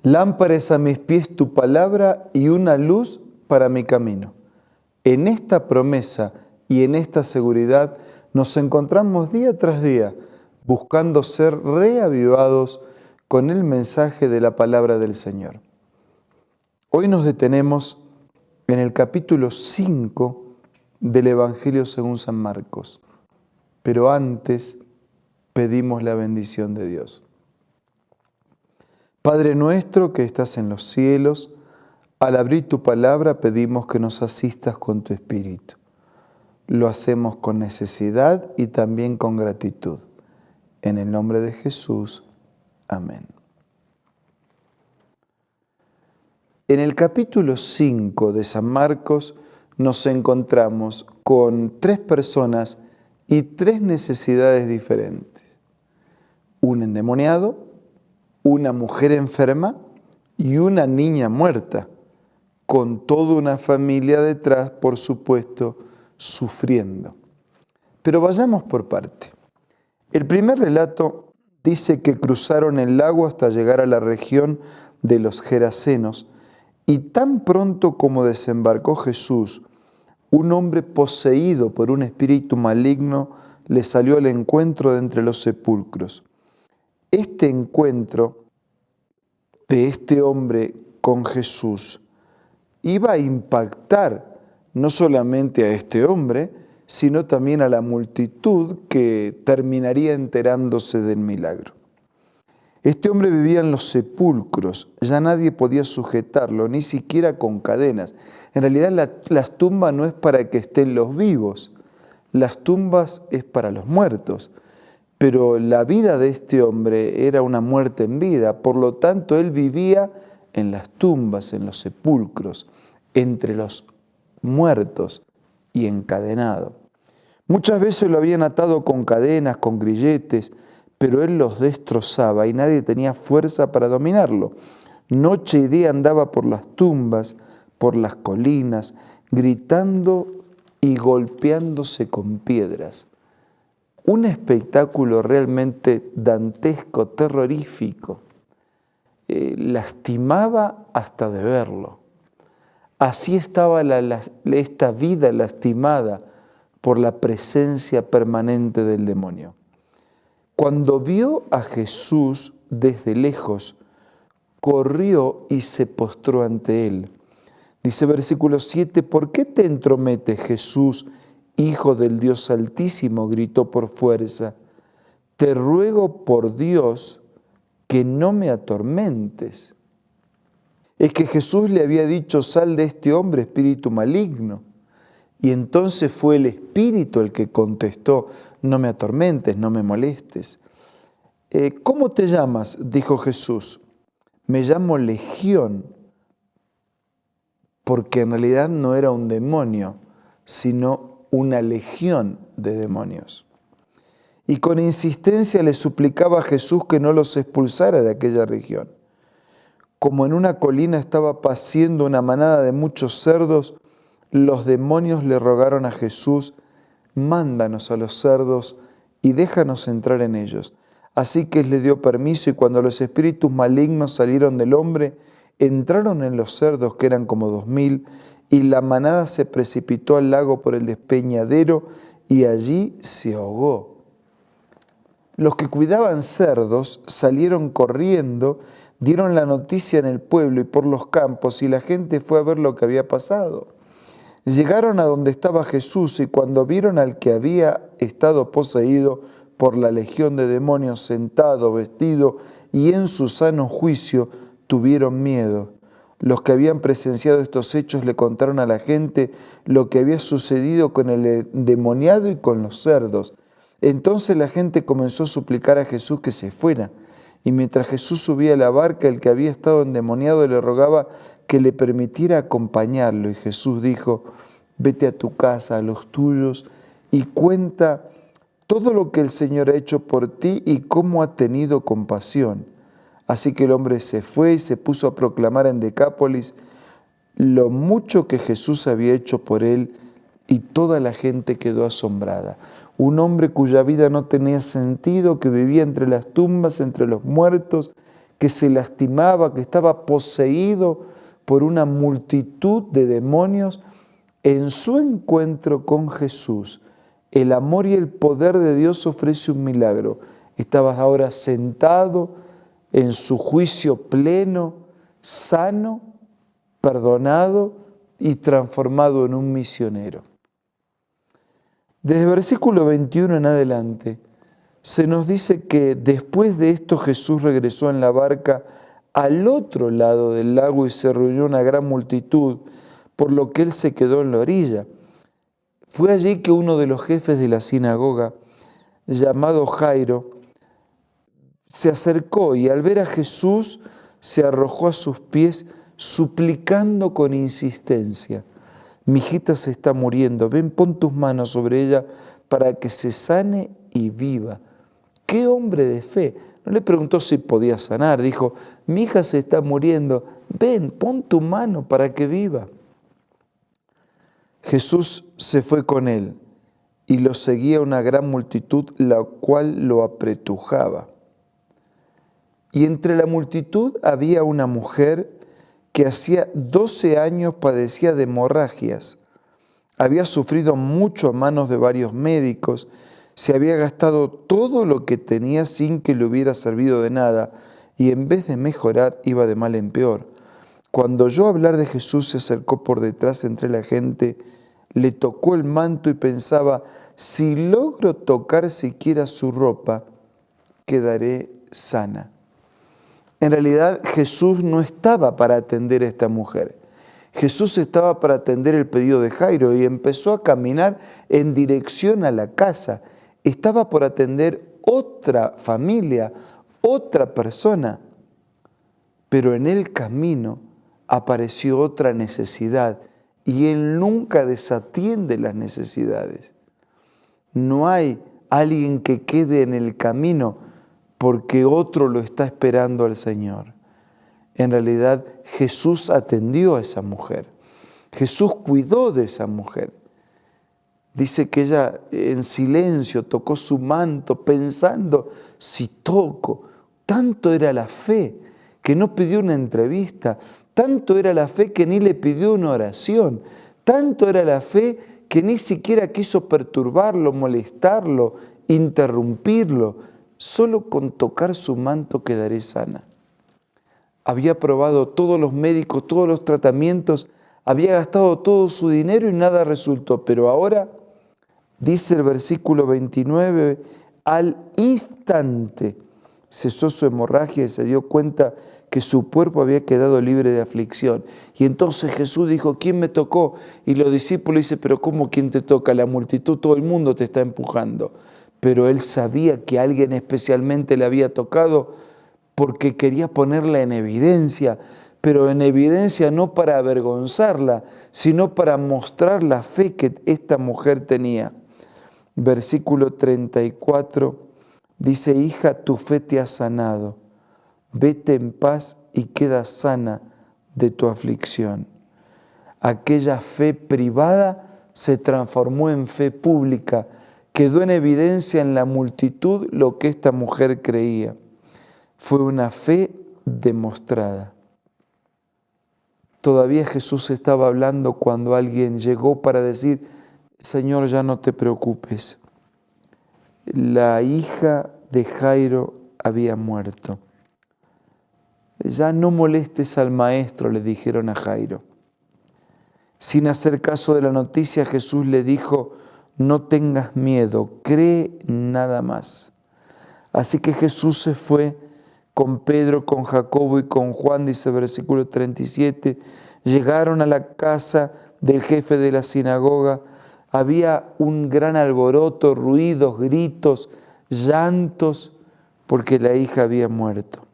Lámpara es a mis pies tu palabra y una luz para mi camino. En esta promesa y en esta seguridad nos encontramos día tras día buscando ser reavivados con el mensaje de la palabra del Señor. Hoy nos detenemos en el capítulo 5 del Evangelio según San Marcos, pero antes pedimos la bendición de Dios. Padre nuestro que estás en los cielos, al abrir tu palabra pedimos que nos asistas con tu Espíritu. Lo hacemos con necesidad y también con gratitud. En el nombre de Jesús. Amén. En el capítulo 5 de San Marcos nos encontramos con 3 personas y 3 necesidades diferentes. Un endemoniado, una mujer enferma y una niña muerta, con toda una familia detrás, por supuesto, sufriendo. Pero vayamos por parte. El primer relato dice que cruzaron el lago hasta llegar a la región de los Gerasenos, y tan pronto como desembarcó Jesús, un hombre poseído por un espíritu maligno le salió al encuentro de entre los sepulcros. Este encuentro de este hombre con Jesús iba a impactar no solamente a este hombre, sino también a la multitud que terminaría enterándose del milagro. Este hombre vivía en los sepulcros, ya nadie podía sujetarlo, ni siquiera con cadenas. En realidad las tumbas no es para que estén los vivos, las tumbas es para los muertos. Pero la vida de este hombre era una muerte en vida, por lo tanto él vivía en las tumbas, en los sepulcros, entre los muertos y encadenado. Muchas veces lo habían atado con cadenas, con grilletes, pero él los destrozaba y nadie tenía fuerza para dominarlo. Noche y día andaba por las tumbas, por las colinas, gritando y golpeándose con piedras. Un espectáculo realmente dantesco, terrorífico. Lastimaba hasta de verlo. Así estaba esta vida lastimada por la presencia permanente del demonio. Cuando vio a Jesús desde lejos, corrió y se postró ante él. Dice versículo 7, ¿por qué te entrometes, Jesús, Hijo del Dios Altísimo? Gritó por fuerza. Te ruego por Dios que no me atormentes. Es que Jesús le había dicho, sal de este hombre, espíritu maligno. Y entonces fue el espíritu el que contestó, no me atormentes, no me molestes. ¿Cómo te llamas? Dijo Jesús. Me llamo Legión, porque en realidad no era un demonio, sino una legión de demonios. Y con insistencia le suplicaba a Jesús que no los expulsara de aquella región. Como en una colina estaba paciendo una manada de muchos cerdos, los demonios le rogaron a Jesús, mándanos a los cerdos y déjanos entrar en ellos. Así que él le dio permiso y cuando los espíritus malignos salieron del hombre, entraron en los cerdos, que eran como 2000, y la manada se precipitó al lago por el despeñadero y allí se ahogó. Los que cuidaban cerdos salieron corriendo, dieron la noticia en el pueblo y por los campos, y la gente fue a ver lo que había pasado. Llegaron a donde estaba Jesús y cuando vieron al que había estado poseído por la legión de demonios sentado, vestido y en su sano juicio, tuvieron miedo. Los que habían presenciado estos hechos le contaron a la gente lo que había sucedido con el endemoniado y con los cerdos. Entonces la gente comenzó a suplicar a Jesús que se fuera. Y mientras Jesús subía a la barca, el que había estado endemoniado le rogaba que le permitiera acompañarlo. Y Jesús dijo, vete a tu casa, a los tuyos, y cuenta todo lo que el Señor ha hecho por ti y cómo ha tenido compasión. Así que el hombre se fue y se puso a proclamar en Decápolis lo mucho que Jesús había hecho por él, y toda la gente quedó asombrada. Un hombre cuya vida no tenía sentido, que vivía entre las tumbas, entre los muertos, que se lastimaba, que estaba poseído por una multitud de demonios, en su encuentro con Jesús, el amor y el poder de Dios ofrece un milagro. Estaba ahora sentado en su juicio pleno, sano, perdonado y transformado en un misionero. Desde el versículo 21 en adelante, se nos dice que después de esto Jesús regresó en la barca al otro lado del lago y se reunió una gran multitud, por lo que él se quedó en la orilla. Fue allí que uno de los jefes de la sinagoga, llamado Jairo, se acercó y al ver a Jesús se arrojó a sus pies suplicando con insistencia: mi hijita se está muriendo, ven, pon tus manos sobre ella para que se sane y viva. ¡Qué hombre de fe! No le preguntó si podía sanar, dijo: mi hija se está muriendo, ven, pon tu mano para que viva. Jesús se fue con él y lo seguía una gran multitud, la cual lo apretujaba. Y entre la multitud había una mujer que hacía 12 años padecía de hemorragias. Había sufrido mucho a manos de varios médicos, se había gastado todo lo que tenía sin que le hubiera servido de nada, y en vez de mejorar iba de mal en peor. Cuando oyó hablar de Jesús, se acercó por detrás entre la gente, le tocó el manto y pensaba: si logro tocar siquiera su ropa, quedaré sana. En realidad, Jesús no estaba para atender a esta mujer. Jesús estaba para atender el pedido de Jairo y empezó a caminar en dirección a la casa. Estaba por atender otra familia, otra persona. Pero en el camino apareció otra necesidad y Él nunca desatiende las necesidades. No hay alguien que quede en el camino porque otro lo está esperando al Señor. En realidad, Jesús atendió a esa mujer. Jesús cuidó de esa mujer. Dice que ella en silencio tocó su manto pensando: si toco. Tanto era la fe que no pidió una entrevista. Tanto era la fe que ni le pidió una oración. Tanto era la fe que ni siquiera quiso perturbarlo, molestarlo, interrumpirlo. Solo con tocar su manto quedaré sana. Había probado todos los médicos, todos los tratamientos, había gastado todo su dinero y nada resultó. Pero ahora, dice el versículo 29, al instante cesó su hemorragia y se dio cuenta que su cuerpo había quedado libre de aflicción. Y entonces Jesús dijo: ¿quién me tocó? Y los discípulos dicen: ¿pero cómo quién te toca? La multitud, todo el mundo te está empujando. Pero él sabía que alguien especialmente le había tocado porque quería ponerla en evidencia, pero en evidencia no para avergonzarla, sino para mostrar la fe que esta mujer tenía. Versículo 34 dice: hija, tu fe te ha sanado, vete en paz y queda sana de tu aflicción. Aquella fe privada se transformó en fe pública. Quedó en evidencia en la multitud lo que esta mujer creía. Fue una fe demostrada. Todavía Jesús estaba hablando cuando alguien llegó para decir: Señor, ya no te preocupes. La hija de Jairo había muerto. Ya no molestes al maestro, le dijeron a Jairo. Sin hacer caso de la noticia, Jesús le dijo: no tengas miedo, cree nada más. Así que Jesús se fue con Pedro, con Jacobo y con Juan, dice el versículo 37. Llegaron a la casa del jefe de la sinagoga. Había un gran alboroto, ruidos, gritos, llantos, porque la hija había muerto.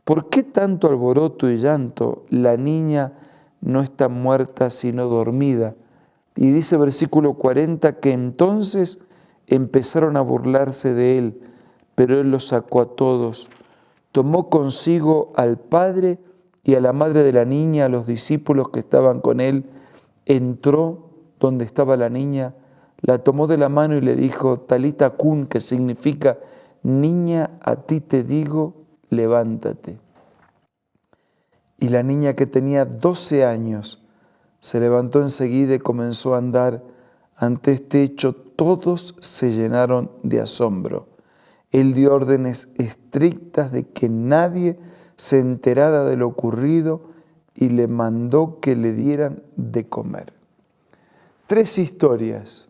¿Por qué tanto alboroto y llanto? La niña no está muerta, sino dormida. Y dice el versículo 40 que entonces empezaron a burlarse de él, pero él los sacó a todos. Tomó consigo al padre y a la madre de la niña, a los discípulos que estaban con él, entró donde estaba la niña, la tomó de la mano y le dijo: Talita cum, que significa: niña, a ti te digo, levántate. Y la niña, que tenía 12 años, se levantó enseguida y comenzó a andar. Ante este hecho todos se llenaron de asombro. Él dio órdenes estrictas de que nadie se enterara de lo ocurrido y le mandó que le dieran de comer. 3 historias,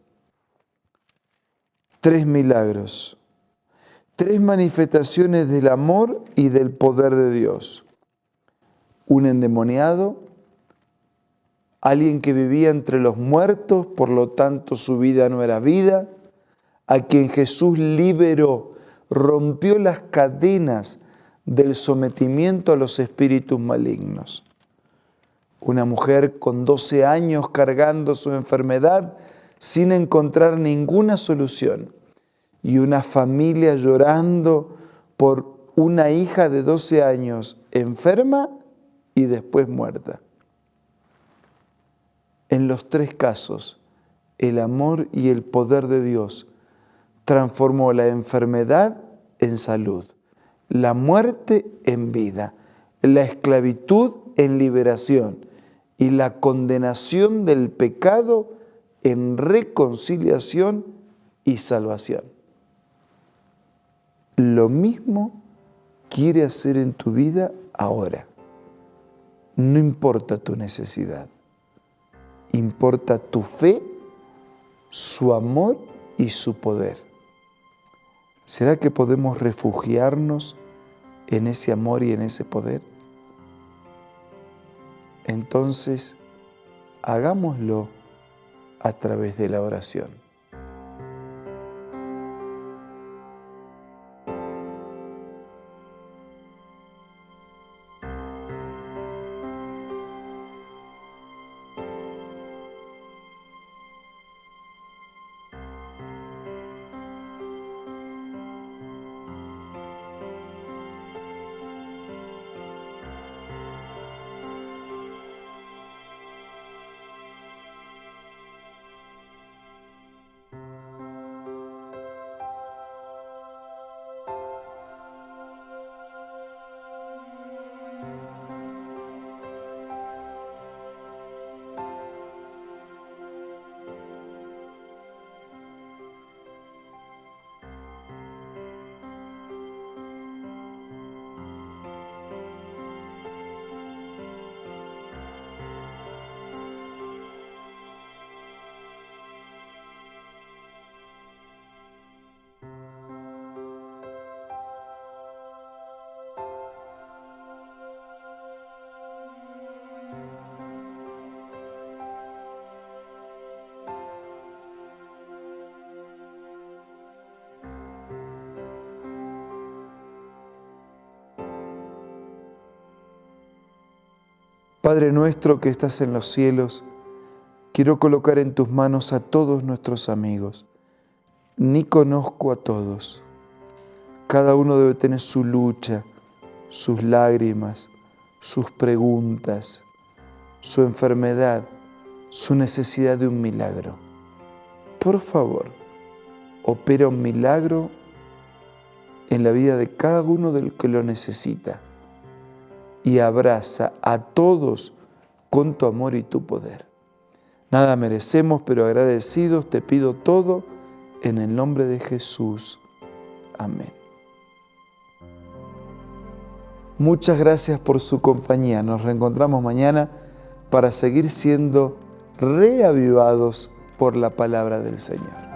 3 milagros, 3 manifestaciones del amor y del poder de Dios. Un endemoniado, alguien que vivía entre los muertos, por lo tanto su vida no era vida, a quien Jesús liberó, rompió las cadenas del sometimiento a los espíritus malignos. Una mujer con 12 años cargando su enfermedad sin encontrar ninguna solución. Y una familia llorando por una hija de 12 años enferma y después muerta. En los 3 casos, el amor y el poder de Dios transformó la enfermedad en salud, la muerte en vida, la esclavitud en liberación y la condenación del pecado en reconciliación y salvación. Lo mismo quiere hacer en tu vida ahora. No importa tu necesidad, importa tu fe, su amor y su poder. ¿Será que podemos refugiarnos en ese amor y en ese poder? Entonces, hagámoslo a través de la oración. Padre nuestro que estás en los cielos, quiero colocar en tus manos a todos nuestros amigos. Ni conozco a todos. Cada uno debe tener su lucha, sus lágrimas, sus preguntas, su enfermedad, su necesidad de un milagro. Por favor, opera un milagro en la vida de cada uno del que lo necesita y abraza a todos con tu amor y tu poder. Nada merecemos, pero agradecidos te pido todo en el nombre de Jesús. Amén. Muchas gracias por su compañía. Nos reencontramos mañana para seguir siendo reavivados por la palabra del Señor.